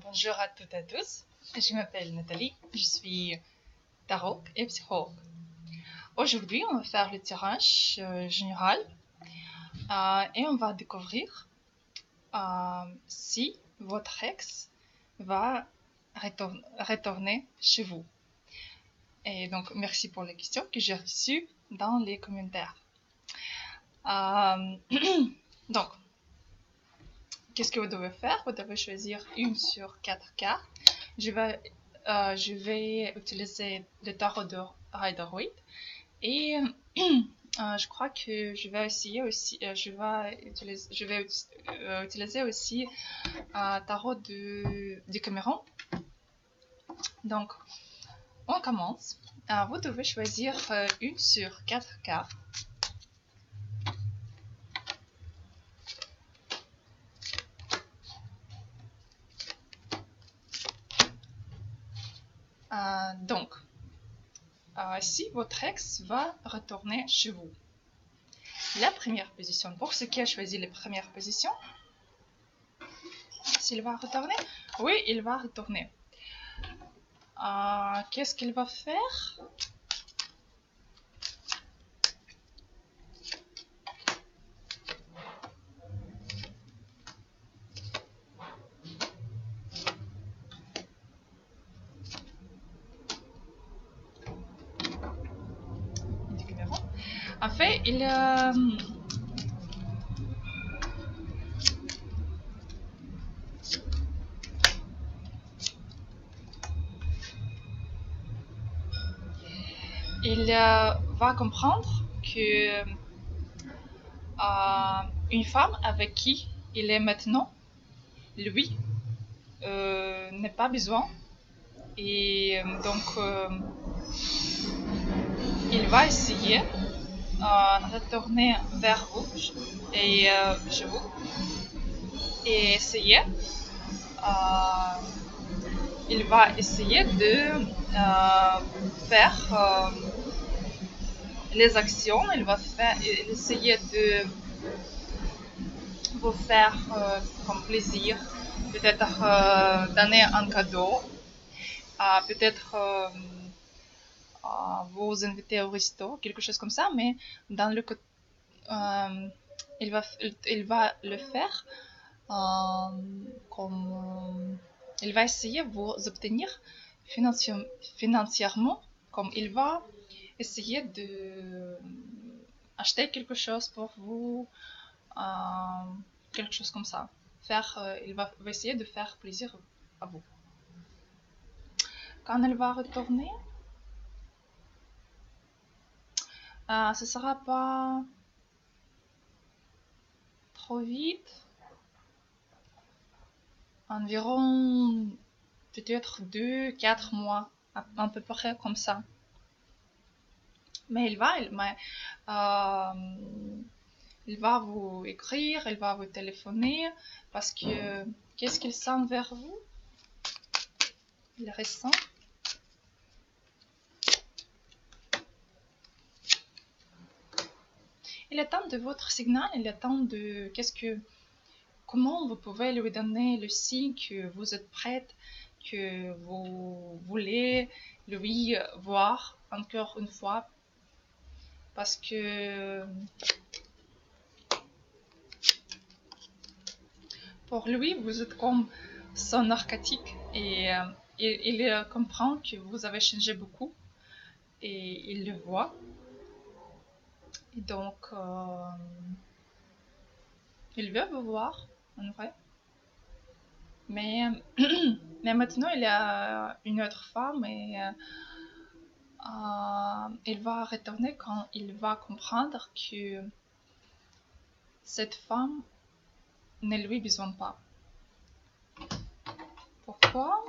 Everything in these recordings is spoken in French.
Bonjour à toutes et à tous, je m'appelle Nathalie, je suis tarot et psychologue. Aujourd'hui, on va faire le tirage général et on va découvrir si votre ex va retourner chez vous. Et donc, merci pour les questions que j'ai reçues dans les commentaires. Donc, qu'est-ce que vous devez faire? Vous devez choisir une sur 4 cartes. Je vais utiliser le tarot de Rider-Waite et je crois que je vais essayer aussi, je vais utiliser aussi tarot du Cameroun. Donc, on commence. Vous devez choisir une sur 4 cartes. Donc, si votre ex va retourner chez vous. La première position, pour ceux qui ont choisi la première position, s'il va retourner, oui, il va retourner. Qu'est-ce qu'il va faire? En fait, il va comprendre que une femme avec qui il est maintenant, lui, n'a pas besoin. Et donc, il va essayer de retourner vers vous et chez vous et essayer. Il va essayer de faire les actions. Il va essayer de vous faire comme plaisir, peut-être donner un cadeau, peut-être vous inviter au resto, quelque chose comme ça, mais dans le il va le faire comme il va essayer de vous obtenir financièrement, comme il va essayer de acheter quelque chose pour vous, quelque chose comme ça. Il va essayer de faire plaisir à vous. Quand elle va retourner, ce sera pas trop vite. Environ peut-être 2-4 mois, à peu près comme ça. Mais il va vous écrire, il va vous téléphoner, parce que qu'est-ce qu'il sent vers vous? Il ressent. Il attend de votre signal, il attend de comment vous pouvez lui donner le signe que vous êtes prête, que vous voulez lui voir encore une fois, parce que pour lui, vous êtes comme son narcotique et il comprend que vous avez changé beaucoup et il le voit. Et donc, il veut vous voir, en vrai. Mais, mais maintenant, il y a une autre femme et il va retourner quand il va comprendre que cette femme ne lui besoin pas. Pourquoi?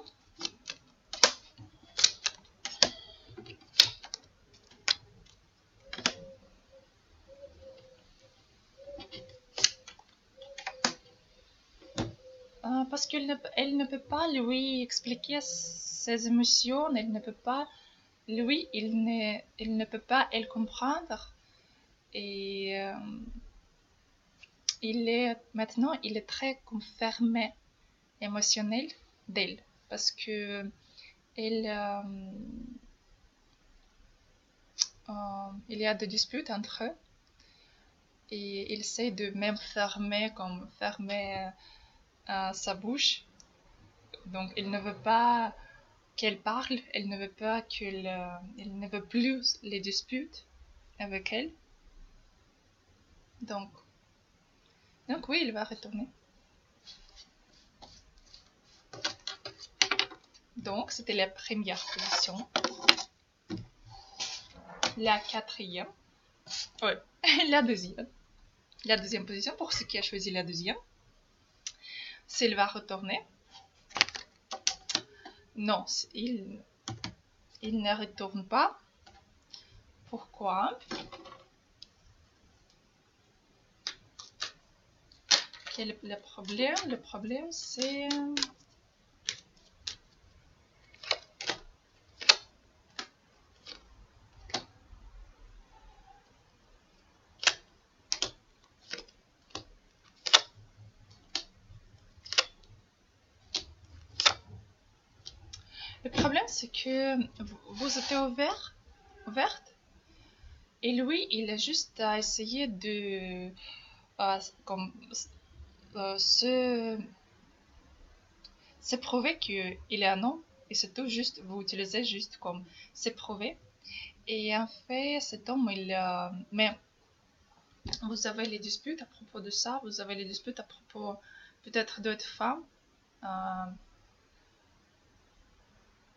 Parce qu'elle ne peut pas lui expliquer ses émotions, elle ne peut pas, lui, il ne peut pas elle comprendre. Et il est très fermé émotionnel. d'elle parce que il y a des disputes entre eux et il essaie de même fermer sa bouche. Donc il ne veut pas qu'elle parle, il ne veut pas il ne veut plus les disputes avec elle. Donc oui, il va retourner. Donc c'était la première position. La quatrième. Ouais, la deuxième. La deuxième position, pour ceux qui a choisi la deuxième. S'il va retourner. Non, il ne retourne pas. Pourquoi? Quel est le problème? Le problème, c'est... Le problème, c'est que vous êtes ouverte et lui, il a juste à essayer de se prouver qu'il est un non et c'est tout. Juste, vous utilisez juste comme c'est prouvé. Et en fait, cet homme, mais vous avez les disputes à propos de ça, vous avez les disputes à propos peut-être d'autres femmes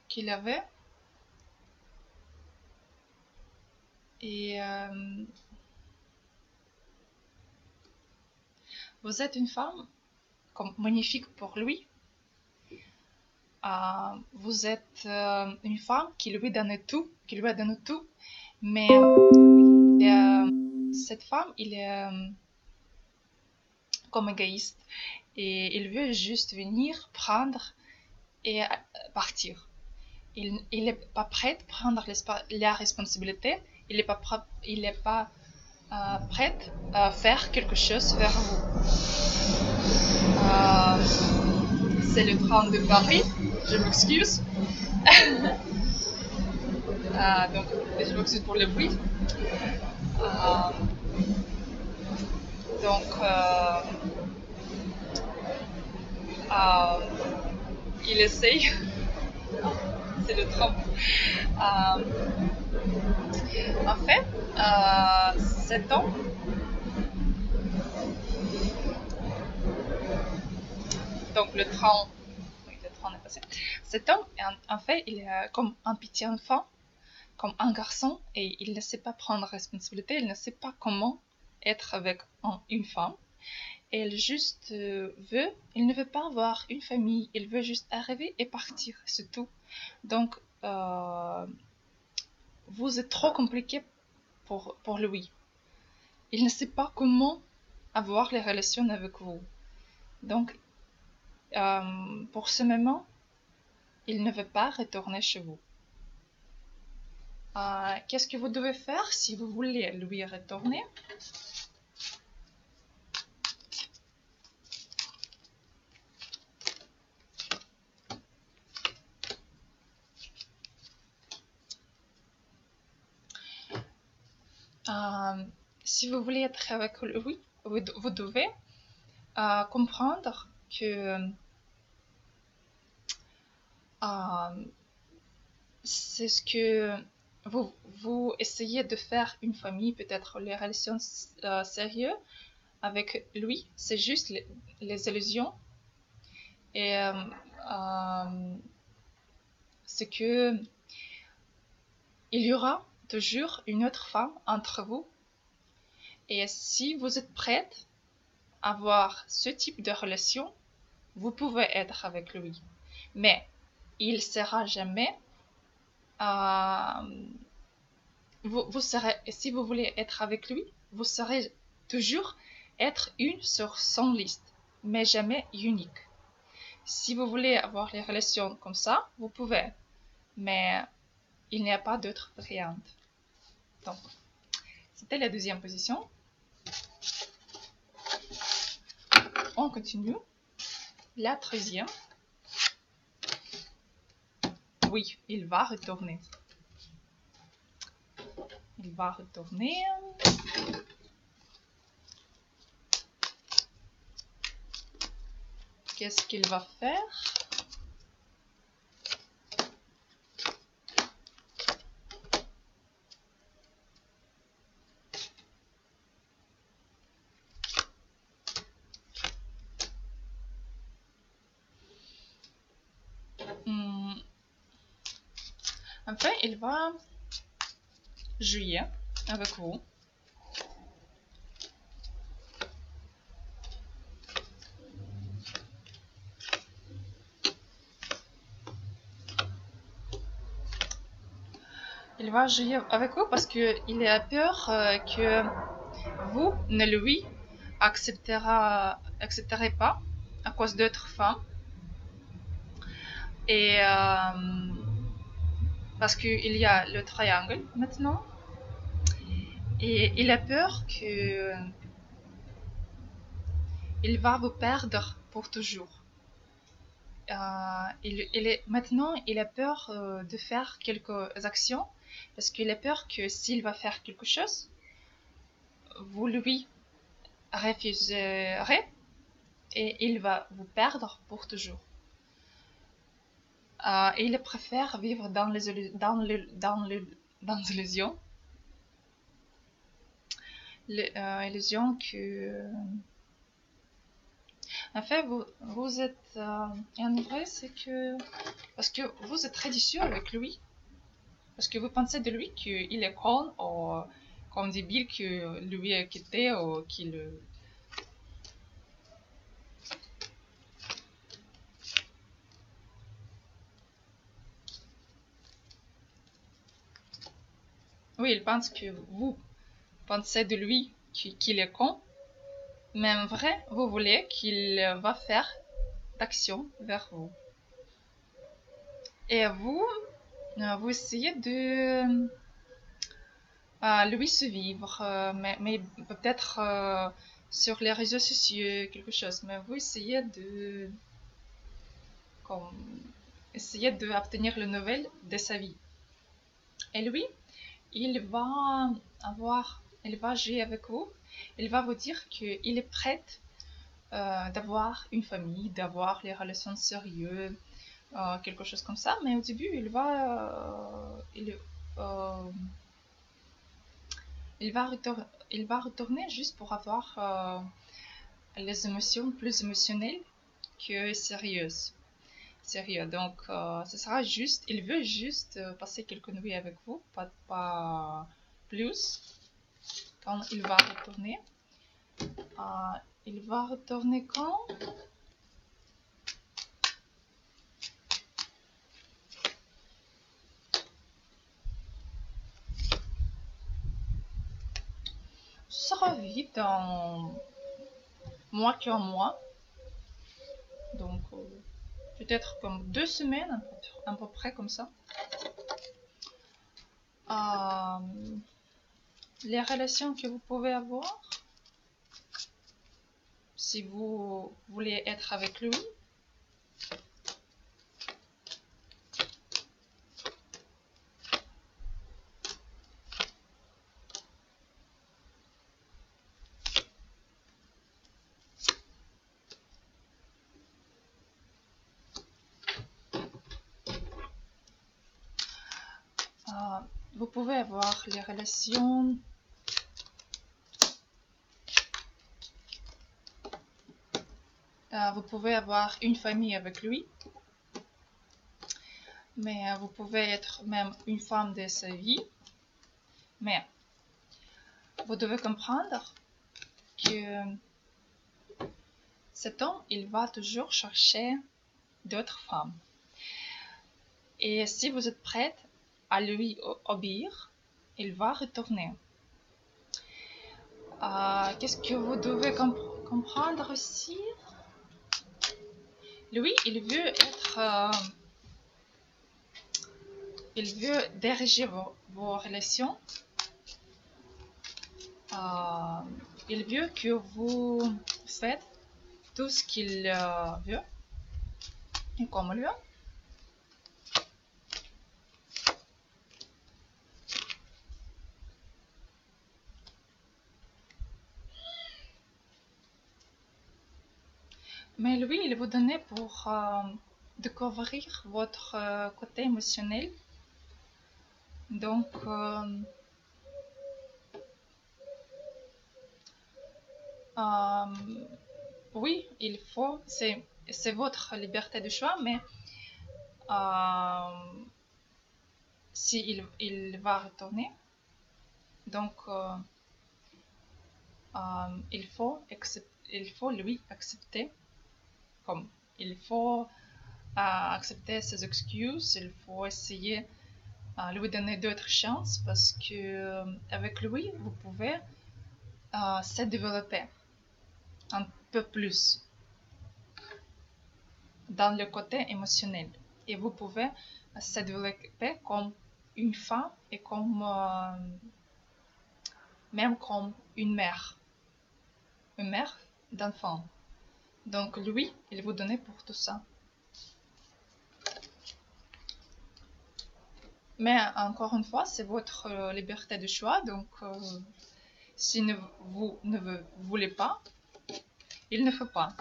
qu'il avait. Et vous êtes une femme comme magnifique pour lui. Vous êtes une femme qui lui donne tout, mais cette femme, il est comme égoïste et il veut juste venir prendre et partir. Il n'est pas prêt à prendre la responsabilité, il n'est pas prêt à faire quelque chose vers vous. C'est le train de Paris, je m'excuse. Donc, je m'excuse pour le bruit. Donc, il essaye. C'est le train. En fait, cet homme, donc le train est passé. Cet homme, en fait, il est comme un petit enfant, comme un garçon, et il ne sait pas prendre responsabilité, il ne sait pas comment être avec une femme. Et il juste il ne veut pas avoir une famille, il veut juste arriver et partir, c'est tout. Donc, vous êtes trop compliqué pour lui. Il ne sait pas comment avoir les relations avec vous. Donc, pour ce moment, il ne veut pas retourner chez vous. Qu'est-ce que vous devez faire si vous voulez lui retourner? Si vous voulez être avec lui, vous devez comprendre que c'est ce que vous essayez de faire une famille, peut-être les relations sérieuses avec lui, c'est juste les illusions. Et c'est que il y aura toujours une autre femme entre vous. Et si vous êtes prête à avoir ce type de relation, vous pouvez être avec lui. Mais il sera jamais... si vous voulez être avec lui, vous serez toujours être une sur son liste, mais jamais unique. Si vous voulez avoir les relations comme ça, vous pouvez, mais il n'y a pas d'autre variante. Donc, c'était la deuxième position. On continue. La troisième. oui, il va retourner. Il va retourner. Qu'est-ce qu'il va faire? Enfin, il va jouer avec vous. Il va jouer avec vous parce qu'il a peur que vous ne lui accepterez pas à cause d'autres femmes. Et parce qu'il y a le triangle maintenant. Et il a peur que il va vous perdre pour toujours. Maintenant, il a peur de faire quelques actions parce qu'il a peur que s'il va faire quelque chose, vous lui refuserez et il va vous perdre pour toujours. Il préfère vivre dans l'illusion. L'illusion que... En fait, vous êtes... en vrai, c'est que... Parce que vous êtes très déçu avec lui. Parce que vous pensez de lui qu'il est con ou comme débile que lui a quitté ou qu'il... Oui, il pense que vous pensez de lui qu'il est con. Mais en vrai, vous voulez qu'il va faire d'action vers vous. Et vous essayez de lui suivre, mais peut-être sur les réseaux sociaux, quelque chose. Mais vous essayez essayer d'obtenir les nouvelles de sa vie. Et lui, il va jouer avec vous. Il va vous dire qu'il est prêt d'avoir une famille, d'avoir les relations sérieuses, quelque chose comme ça. Mais au début, il va retourner juste pour avoir les émotions plus émotionnelles que sérieuses. Sérieux. Donc, ce sera juste, il veut juste passer quelques nuits avec vous, pas plus. Quand il va retourner, il va retourner quand? Ce sera vite, dans moins qu'un mois. Donc, peut-être comme 2 semaines, à peu près comme ça. Les relations que vous pouvez avoir, si vous voulez être avec lui, vous pouvez avoir les relations vous pouvez avoir une famille avec lui, mais vous pouvez être même une femme de sa vie. Mais vous devez comprendre que cet homme, il va toujours chercher d'autres femmes. Et si vous êtes prête à lui obéir, il va retourner. Qu'est-ce que vous devez comprendre aussi? Lui, il veut diriger vos relations. Il veut que vous faites tout ce qu'il veut et comme lui. Mais lui, il vous donnait pour découvrir votre côté émotionnel. Donc, oui, il faut, c'est votre liberté de choix, mais si il va retourner, donc il faut lui accepter, comme il faut accepter ses excuses, il faut essayer lui donner d'autres chances parce que avec lui, vous pouvez se développer un peu plus dans le côté émotionnel. Et vous pouvez se développer comme une femme et comme même comme une mère d'enfant. Donc lui, il vous donnait pour tout ça. Mais encore une fois, c'est votre liberté de choix. Donc si vous ne voulez pas, il ne faut pas.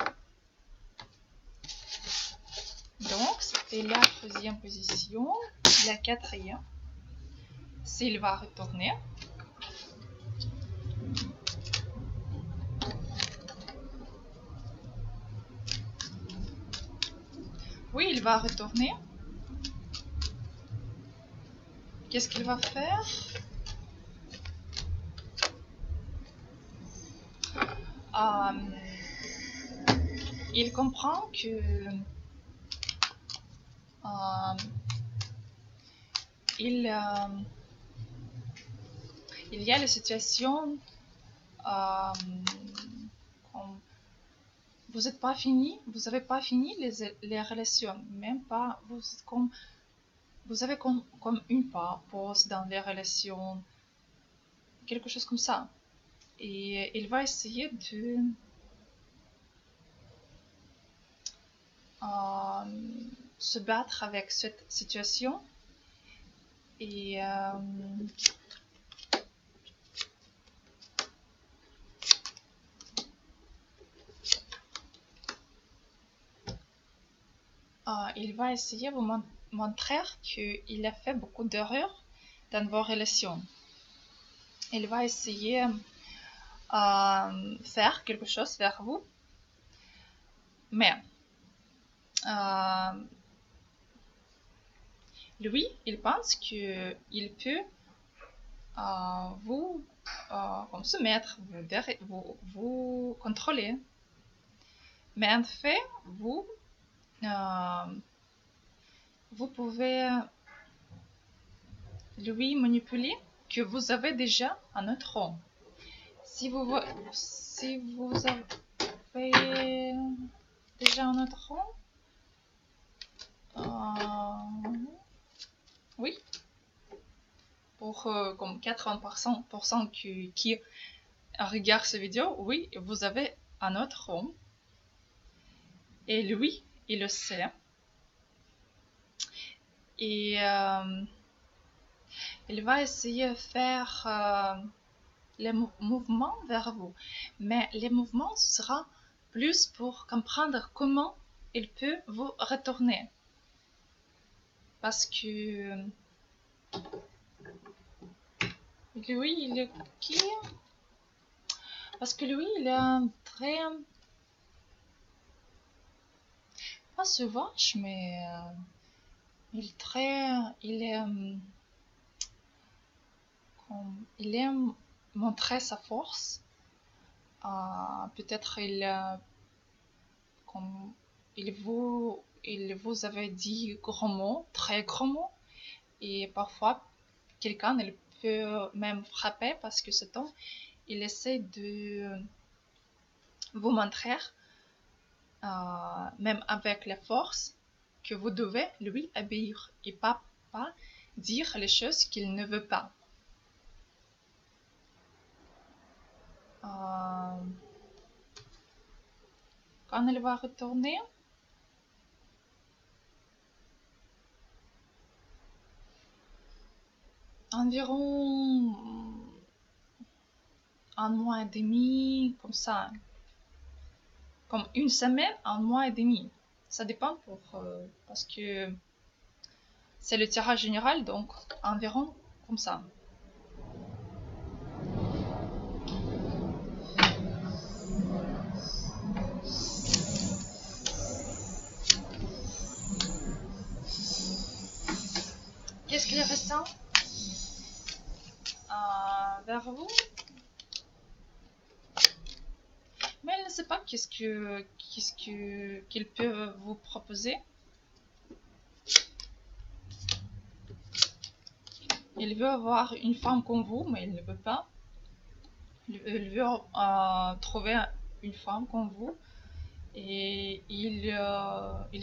Donc c'était la troisième position. La quatrième, s'il va retourner. Oui, il va retourner. Qu'est-ce qu'il va faire? Il comprend que il y a la situation comme vous n'êtes pas fini, vous n'avez pas fini les relations, même pas, vous avez comme une pause dans les relations, quelque chose comme ça. Et il va essayer de se battre avec cette situation. Et il va essayer de vous montrer qu'il a fait beaucoup d'erreurs dans vos relations. Il va essayer faire quelque chose vers vous, mais lui, il pense qu'il peut vous comme se mettre, vous contrôler. Mais en fait, vous pouvez lui manipuler que vous avez déjà un autre homme. Si vous avez déjà un autre homme, oui, pour comme 80% qui regardent cette vidéo, oui, vous avez un autre homme. Et lui, il le sait. Et il va essayer de faire les mouvements vers vous. Mais les mouvements seront plus pour comprendre comment il peut vous retourner. Parce que lui, il est qui? Parce que lui, il est un très... pas sauvage, mais il aime montrer sa force. Peut-être comme il vous avait dit gros mots, très gros mots, et parfois quelqu'un il peut même frapper parce que ce temps il essaie de vous montrer même avec la force que vous devez lui obéir et pas dire les choses qu'il ne veut pas. Quand elle va retourner, environ un mois et demi, comme ça. comme une semaine, un mois et demi. Ça dépend parce que c'est le tirage général, donc environ comme ça. Qu'est-ce qu'il est restant vers vous? Mais elle ne sait pas qu'il peut vous proposer. Il veut avoir une femme comme vous, mais il ne peut pas. Il veut trouver une femme comme vous. Et il y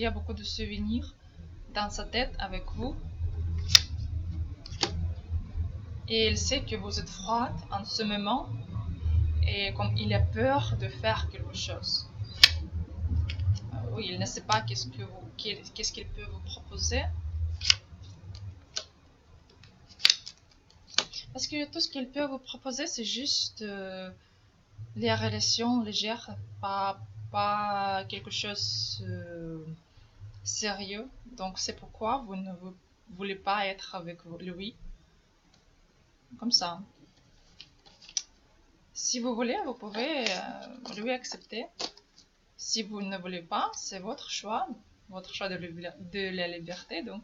a beaucoup de souvenirs dans sa tête avec vous. Et il sait que vous êtes froide en ce moment. Et comme il a peur de faire quelque chose. Oui, il ne sait pas qu'est-ce qu'il peut vous proposer. Parce que tout ce qu'il peut vous proposer, c'est juste les relations légères, pas quelque chose sérieux. Donc c'est pourquoi vous ne voulez pas être avec lui. Comme ça. Si vous voulez, vous pouvez lui accepter. Si vous ne voulez pas, c'est votre choix de la liberté. Donc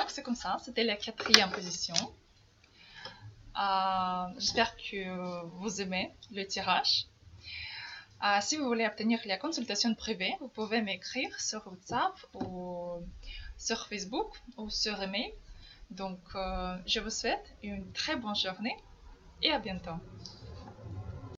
c'est comme ça, c'était la 4e position. J'espère que vous aimez le tirage. Si vous voulez obtenir la consultation privée, vous pouvez m'écrire sur WhatsApp ou sur Facebook ou sur email. Donc je vous souhaite une très bonne journée et à bientôt.